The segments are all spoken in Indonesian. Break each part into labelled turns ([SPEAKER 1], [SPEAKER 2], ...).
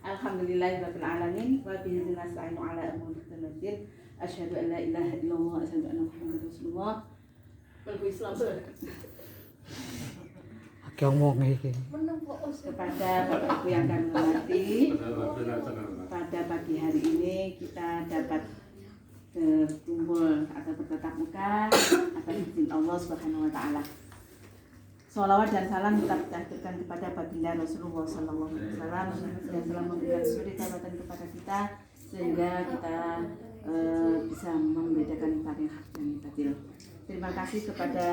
[SPEAKER 1] Alhamdulillahirabbil alamin wa bihi nasta'inu ala umuri dunya. Asyhadu an la ilaha illallah wa asyhadu anna Muhammadar Rasulullah. Wal Islam. Kepada Bapak Ibu yang kami hormati, pada pagi hari ini kita dapat berkumpul atau bertatap muka atas izin Allah Subhanahu wa taala. Sholawat dan salam kita haturkan kepada baginda Rasulullah sallallahu alaihi wasallam yang telah memberikan suri taubat kepada kita sehingga kita bisa membedakan antara yang hak dan batil. Terima kasih kepada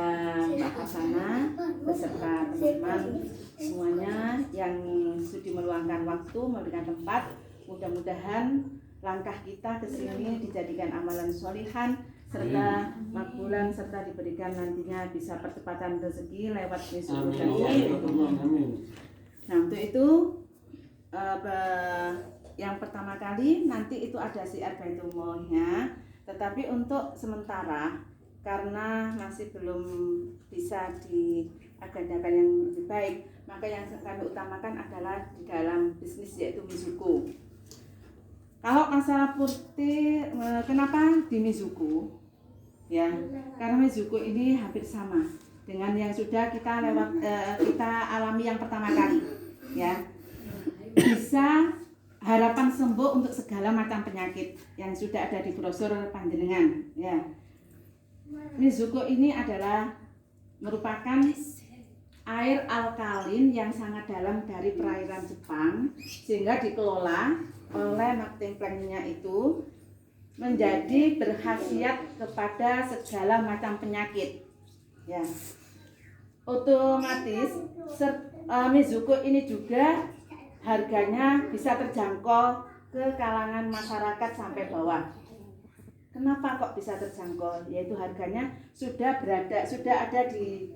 [SPEAKER 1] Mbak Hasana beserta teman-teman semuanya yang sudi meluangkan waktu, memberikan tempat. Mudah-mudahan langkah kita ke sini dijadikan amalan sholihan serta makbulan serta diberikan nantinya bisa percepatan rezeki lewat Yesus dan Nah, untuk itu yang pertama kali nanti itu ada siar Baitullohnya, tetapi untuk sementara karena masih belum bisa diagendakan yang lebih baik, maka yang kami utamakan adalah di dalam bisnis yaitu Mizuko. Kalau masalah putih, kenapa di Mizuko? Ya, karena Mizuko ini hampir sama dengan yang sudah kita kita alami yang pertama kali. Ya, bisa harapan sembuh untuk segala macam penyakit yang sudah ada di brosur panjenengan. Ya, Mizuko ini adalah merupakan air alkalin yang sangat dalam dari perairan Jepang sehingga dikelola oleh marketing plan-nya itu menjadi berkhasiat kepada segala macam penyakit. Ya, otomatis Mizuko ini juga harganya bisa terjangkau ke kalangan masyarakat sampai bawah. Kenapa kok bisa terjangkau? Yaitu harganya sudah ada di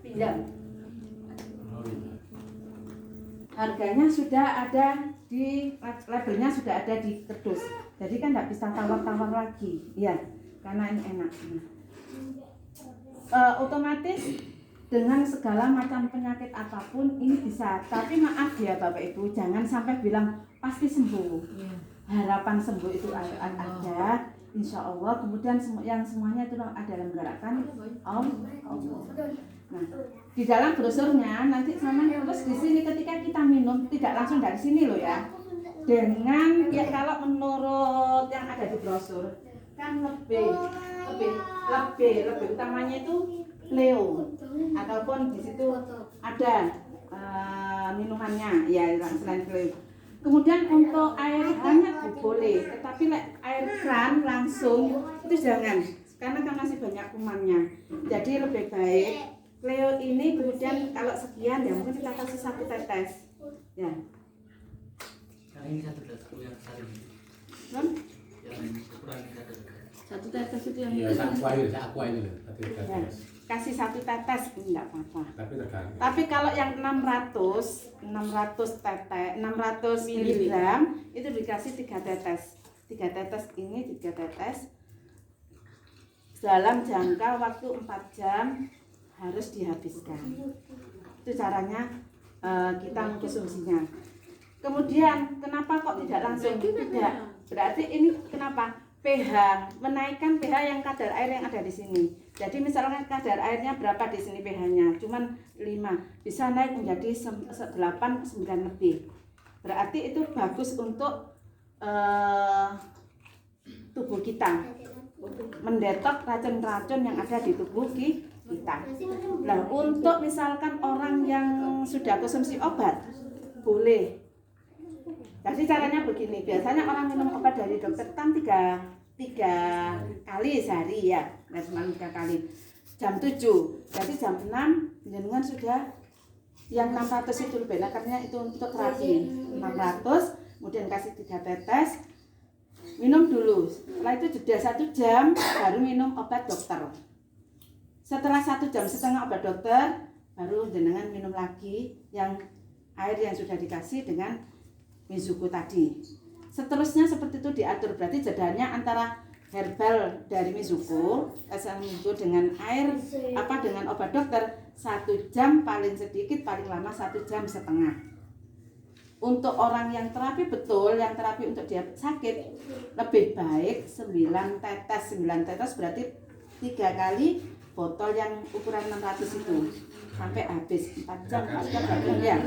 [SPEAKER 1] pinjam. Harganya sudah ada di labelnya, sudah ada di kerdus. Jadi kan nggak bisa tawar-tawar lagi, ya, karena ini enak. Otomatis dengan segala macam penyakit apapun ini bisa. Tapi maaf ya Bapak Ibu, jangan sampai bilang pasti sembuh. Harapan sembuh itu ada, insya Allah. Kemudian yang semuanya itu adalah menggerakkan Allah. Nah, di dalam brosurnya nanti sama terus di sini ketika kita minum tidak langsung dari sini loh ya. Dengan ya kalau menurut yang ada di brosur kan lebih utamanya itu Leo ataupun di situ ada minumannya ya selain Leo. Kemudian untuk air hangat boleh, tetapi air keran langsung itu jangan karena kan masih banyak kumannya. Jadi lebih baik Leo ini kemudian kalau sekian ya mungkin kita kasih 1 tetes ya.
[SPEAKER 2] Ini 1 tetes yang saling.
[SPEAKER 1] Yang 1 tetes itu yang
[SPEAKER 3] iya, aku air loh.
[SPEAKER 1] Ya, kasih 1 tetes enggak apa-apa.
[SPEAKER 3] Tapi
[SPEAKER 1] Tapi kalau yang 600 mg itu dikasih 3 tetes. 3 tetes ini 3 tetes dalam jangka waktu 4 jam harus dihabiskan. Itu caranya kita mengkonsumsinya. Kemudian kenapa kok tidak langsung? Tidak. Berarti ini kenapa? pH, menaikkan pH yang kadar air yang ada di sini. Jadi misalnya kadar airnya berapa di sini pH-nya? Cuman 5, bisa naik menjadi 8, 9 lebih. Berarti itu bagus untuk tubuh kita. Mendetok racun-racun yang ada di tubuh kita. Nah, untuk misalkan orang yang sudah konsumsi obat, boleh. Jadi caranya begini, biasanya orang minum obat dari dokter kan 3 kali sehari ya, semalam 3 kali. Jam 7, jadi jam 6 jenengan sudah yang 600 itu lebih, karena itu untuk terapi 600, kemudian kasih 3 tetes, minum dulu. Setelah itu jeda 1 jam baru minum obat dokter. Setelah 1 jam setengah obat dokter, baru jenengan minum lagi yang air yang sudah dikasih dengan Mizuko tadi. Seterusnya seperti itu diatur, berarti jedanya antara herbal dari Mizuko, Mizuko dengan air dengan obat dokter 1 jam paling sedikit, paling lama 1,5 jam. Untuk orang yang terapi betul, yang terapi untuk dia sakit, lebih baik 9 tetes. 9 tetes berarti 3 kali botol yang ukuran 600 itu sampai habis 4 jam, 4 jam ya.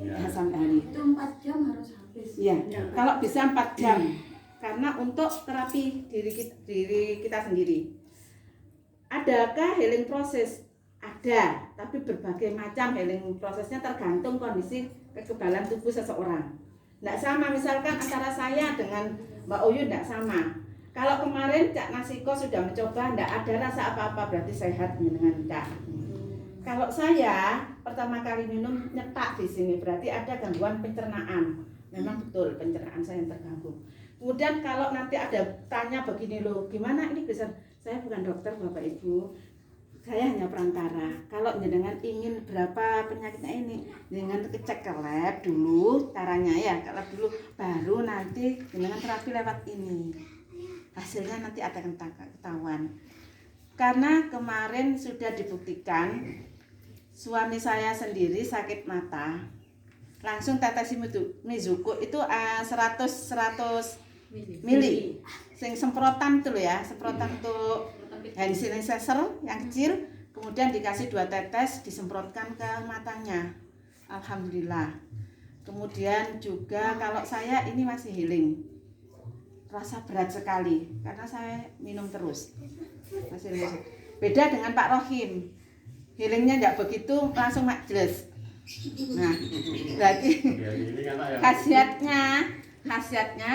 [SPEAKER 1] Ya, sampai hari.
[SPEAKER 4] Itu 4 jam harus habis.
[SPEAKER 1] Iya, kalau bisa 4 jam. Karena untuk terapi diri kita sendiri. Adakah healing proses? Ada, tapi berbagai macam healing prosesnya tergantung kondisi kekebalan tubuh seseorang. Tidak sama, misalkan antara saya dengan Mbak Uyu tidak sama. Kalau kemarin Cak Nasiko sudah mencoba, tidak ada rasa apa-apa, berarti sehat dengan Cak. Kalau saya pertama kali minum nyetak di sini, berarti ada gangguan pencernaan. Memang betul pencernaan saya yang terganggu. Kemudian kalau nanti ada tanya begini loh, gimana ini bisa? Saya bukan dokter Bapak Ibu, saya hanya perantara. Kalau jenengan ingin berapa penyakitnya ini, jenengan cek ke lab dulu, caranya ya, ke lab dulu, baru nanti jenengan terapi lewat ini. Hasilnya nanti akan ketahuan. Karena kemarin sudah dibuktikan, suami saya sendiri sakit mata, langsung tetes Mizuko itu 100 mili, sing semprotan itu loh ya, semprotan untuk hand sanitizer yang kecil, kemudian dikasih 2 tetes disemprotkan ke matanya. Alhamdulillah. Kemudian juga kalau saya ini masih healing, rasa berat sekali karena saya minum terus, masih healing. Beda dengan Pak Rohim, healingnya nggak begitu langsung majelis. Nah, berarti khasiatnya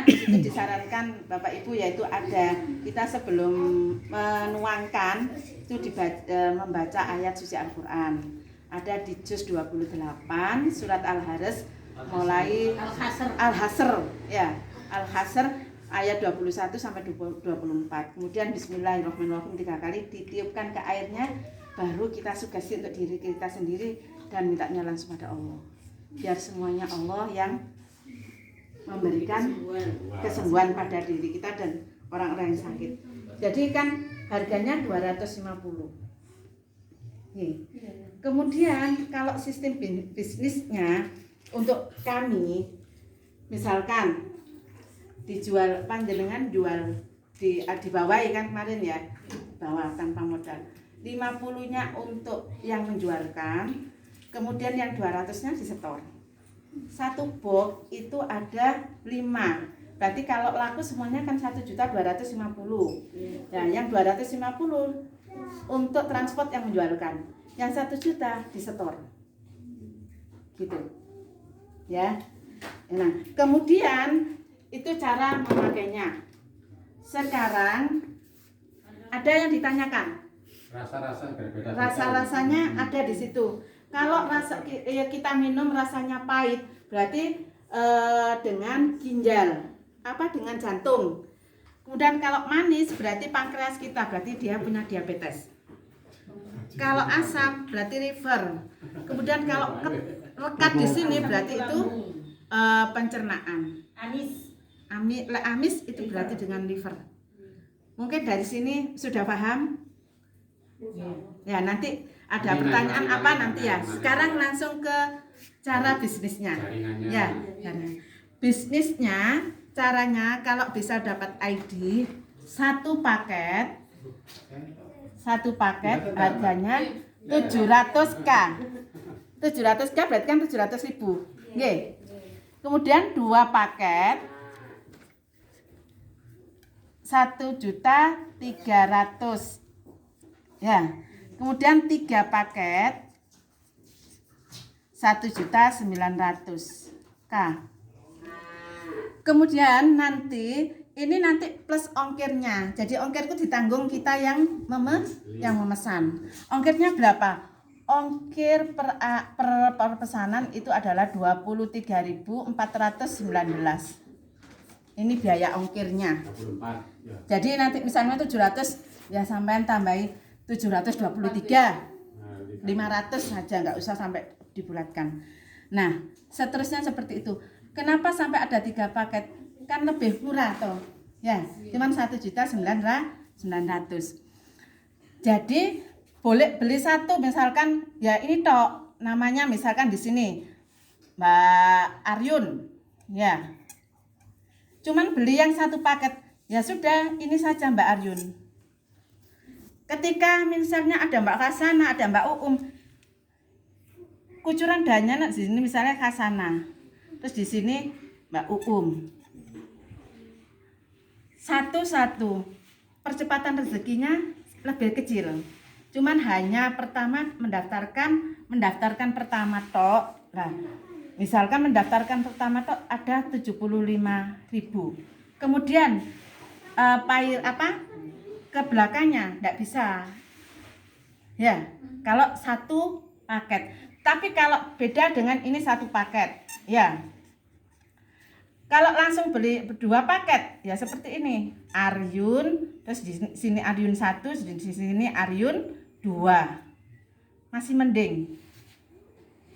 [SPEAKER 1] di situ disarankan Bapak Ibu, yaitu ada kita sebelum menuangkan itu membaca ayat suci Al-Qur'an. Ada di juz 28 surat Al-Haris mulai Al-Hasr ya, Al-Hasr ayat 21 sampai 24. Kemudian bismillahirrahmanirrahim 3 kali ditiupkan ke airnya, baru kita sugesti untuk diri kita sendiri dan mintanya langsung pada Allah. Biar semuanya Allah yang memberikan kesembuhan pada diri kita dan orang-orang yang sakit. Jadi kan harganya 250. Kemudian kalau sistem bisnisnya untuk kami, misalkan dijual, panjenengan jual di bawah kan kemarin ya, bawah tanpa modal. 50-nya untuk yang menjualkan, kemudian yang 200-nya disetor. 1 box itu ada 5. Berarti kalau laku semuanya kan 1.250.000. Nah, yang 250 untuk transport yang menjualkan. Yang 1 juta disetor. Gitu. Ya. Nah, kemudian itu cara memakainya. Sekarang ada yang ditanyakan. Rasa-rasanya ada di situ. Kalau kita minum rasanya pahit, berarti dengan ginjal, dengan jantung. Kemudian kalau manis berarti pankreas kita, berarti dia punya diabetes. Kalau asam berarti liver. Kemudian kalau lekat di sini berarti itu pencernaan. Amis itu berarti dengan liver. Mungkin dari sini sudah paham? Ya, nanti ada pertanyaan apa nanti ya. Sekarang langsung ke cara bisnisnya. Ya, bisnisnya caranya kalau bisa dapat ID 1 paket harganya 700k. 700k berarti kan 700.000. Nggih. Kemudian 2 paket 1.300.000. Ya. Kemudian 3 paket 1.900.000. Kemudian nanti plus ongkirnya. Jadi ongkir itu ditanggung kita yang memesan. Ongkirnya berapa? Ongkir per pesanan itu adalah 23.419. Ini biaya ongkirnya. Jadi nanti misalnya 700 ya sampean tambahi 723, 500 saja, nggak usah sampai dibulatkan. Nah, seterusnya seperti itu. Kenapa sampai ada 3 paket? Kan lebih murah toh. Ya, cuman 1.900.900. Jadi boleh beli satu, misalkan ya ini tok namanya, misalkan di sini Mbak Aryun. Ya. Cuman beli yang satu paket. Ya sudah, ini saja Mbak Aryun. Ketika misalnya ada Mbak Kasana, ada Mbak Uum, kucuran dananya di sini misalnya Kasana, terus di sini Mbak Uum. Satu-satu, percepatan rezekinya lebih kecil. Cuman hanya pertama mendaftarkan pertama tok. Nah, misalkan mendaftarkan pertama tok ada 75.000. Kemudian ke belakangnya enggak bisa. Ya, kalau satu paket. Tapi kalau beda dengan ini satu paket, ya. Kalau langsung beli dua paket, ya seperti ini. Aryun, terus di sini Aryun 1, di sini Aryun 2. Masih mending.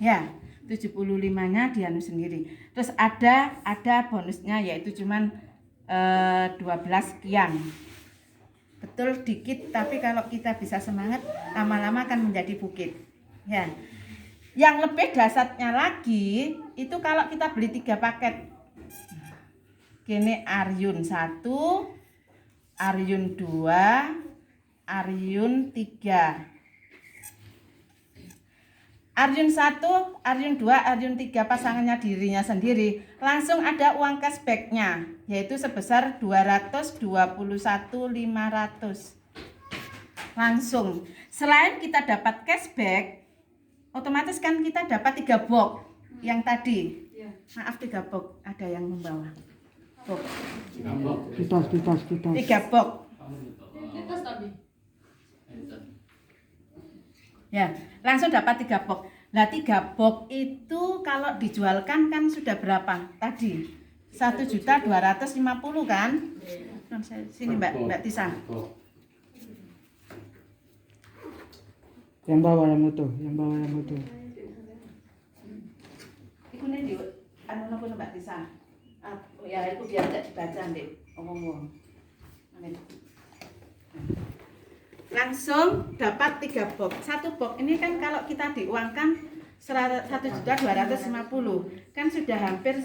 [SPEAKER 1] Ya, 75-nya dianu sendiri. Terus ada bonusnya yaitu cuman 12 sekian. Betul dikit, tapi kalau kita bisa semangat, lama-lama akan menjadi bukit. Ya. Yang lebih dahsyatnya lagi itu kalau kita beli 3 paket. Gini Aryun 1, Aryun 2, Aryun 3. Aryun 1, Aryun 2, Aryun 3 pasangannya dirinya sendiri langsung ada uang cashbacknya yaitu sebesar 221.500 langsung. Selain kita dapat cashback, otomatis kan kita dapat 3 box yang tadi. Maaf, 3 box, ada yang membawa. Box. 3 box. Ya, langsung dapat 3 box. Nah, 3 box itu kalau dijualkan kan sudah berapa? Tadi 1.250.000 kan? Sini Mbak Tisa.
[SPEAKER 5] Yang bawah yang utuh.
[SPEAKER 1] Iku nih di anu nopo Mbak Tisa. Ya itu biar tidak dibaca Ndek. Omong-omong. Langsung dapat 3 box. 1 box ini kan kalau kita diuangkan 1.250.000 kan sudah hampir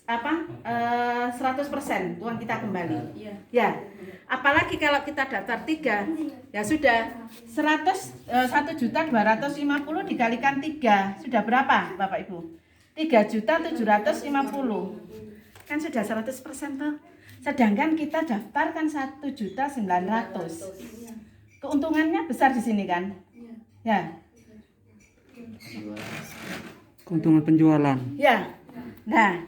[SPEAKER 1] 100% uang kita kembali. Ya. Apalagi kalau kita daftar 3, ya sudah 1.250.000 dikalikan 3 sudah berapa Bapak Ibu? 3.750.000. Kan sudah 100% tuh. Sedangkan kita daftarkan 1.900.000. Keuntungannya besar di sini kan? Ya.
[SPEAKER 5] Keuntungan penjualan.
[SPEAKER 1] Ya. Nah,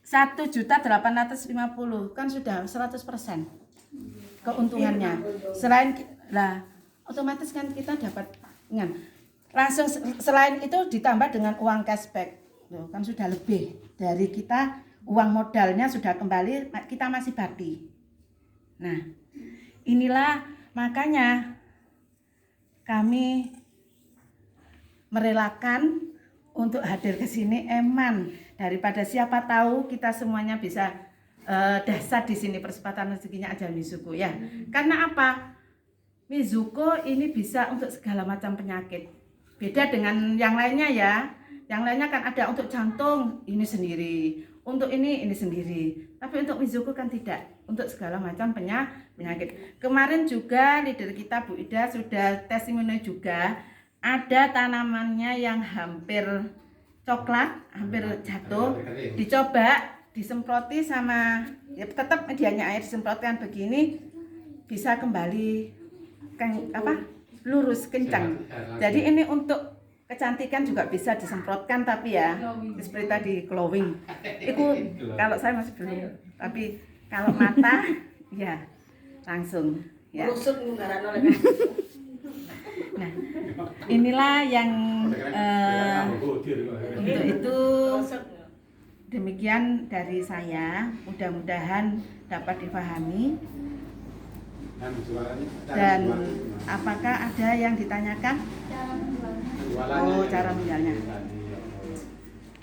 [SPEAKER 1] 1.850.000 kan sudah 100% keuntungannya. Selain otomatis kan kita dapat langsung selain itu ditambah dengan uang cashback. Loh, kan sudah lebih dari kita uang modalnya sudah kembali, kita masih bati. Nah, inilah makanya kami merelakan untuk hadir ke sini eman daripada siapa tahu kita semuanya bisa dahsyat di sini percepatan rezekinya aja Mizuko ya. Karena apa? Mizuko ini bisa untuk segala macam penyakit. Beda dengan yang lainnya ya. Yang lainnya kan ada untuk jantung ini sendiri, untuk ini sendiri. Tapi untuk Mizuko kan tidak, untuk segala macam penyakit. Kemarin juga leader kita Bu Ida sudah testimoni juga, ada tanamannya yang hampir coklat, hampir jatuh, dicoba disemproti sama ya tetap medianya air disemprotkan begini bisa kembali lurus kencang. Jadi ini untuk kecantikan juga bisa disemprotkan tapi ya seperti tadi glowing. Itu kalau saya masih belum. Tapi kalau mata ya langsung ya. Nah, inilah yang untuk itu demikian dari saya. Mudah-mudahan dapat dipahami. Dan apakah ada yang ditanyakan? Oh, cara menjualnya.